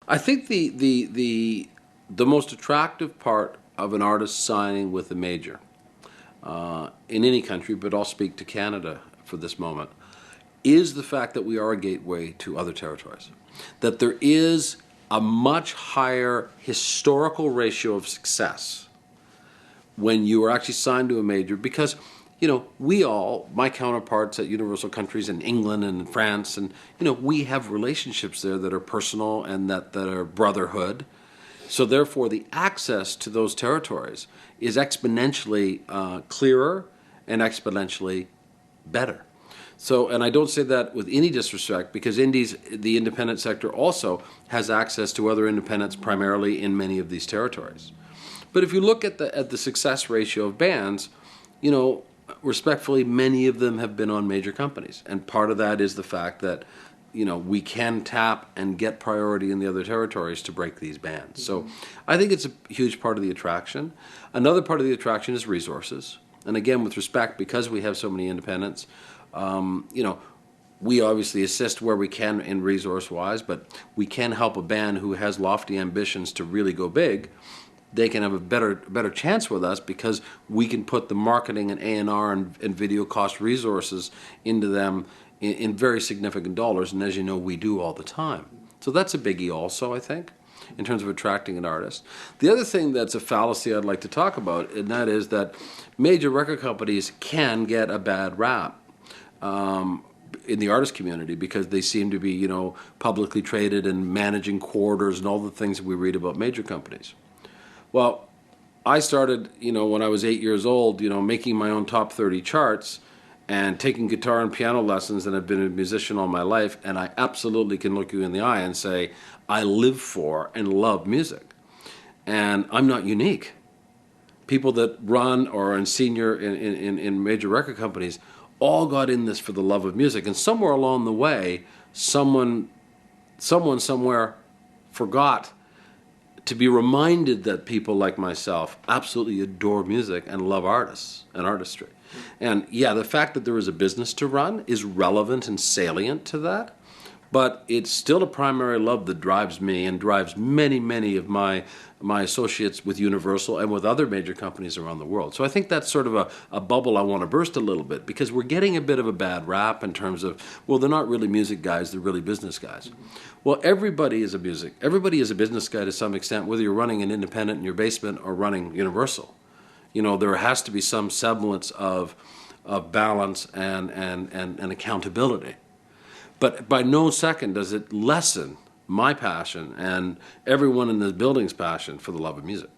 I think the most attractive part of an artist signing with a major in any country, but I'll speak to Canada for this moment, is the fact that we are a gateway to other territories. That there is a much higher historical ratio of success when you are actually signed to a major, because we all, my counterparts at Universal countries in England and in France, and we have relationships there that are personal and that are brotherhood. So therefore, the access to those territories is exponentially clearer and exponentially better. So, and I don't say that with any disrespect, because the independent sector also has access to other independents, primarily in many of these territories. But if you look at the success ratio of bands, respectfully, many of them have been on major companies, and part of that is the fact that we can tap and get priority in the other territories to break these bands. So I think it's a huge part of the attraction. Another part of the attraction is resources. And again, with respect, because we have so many independents, we obviously assist where we can in resource-wise, but we can help a band who has lofty ambitions to really go big. They can have a better chance with us because we can put the marketing and A&R and video cost resources into them in very significant dollars, and as you know, we do all the time. So that's a biggie also, I think, in terms of attracting an artist. The other thing that's a fallacy I'd like to talk about, and that is that major record companies can get a bad rap in the artist community because they seem to be, publicly traded and managing quarters and all the things that we read about major companies. Well, I started, when I was 8 years old, making my own top 30 charts and taking guitar and piano lessons, and I've been a musician all my life, and I absolutely can look you in the eye and say, I live for and love music. And I'm not unique. People that run or are in senior in major record companies all got in this for the love of music. And somewhere along the way, someone somewhere forgot to be reminded that people like myself absolutely adore music and love artists and artistry. And yeah, the fact that there is a business to run is relevant and salient to that, but it's still a primary love that drives me and drives many, many of my associates with Universal and with other major companies around the world. So I think that's sort of a bubble I want to burst a little bit, because we're getting a bit of a bad rap in terms of, well, they're not really music guys, they're really business guys. Well, everybody is a business guy to some extent, whether you're running an independent in your basement or running Universal. There has to be some semblance of balance and accountability. But by no second does it lessen my passion and everyone in this building's passion for the love of music.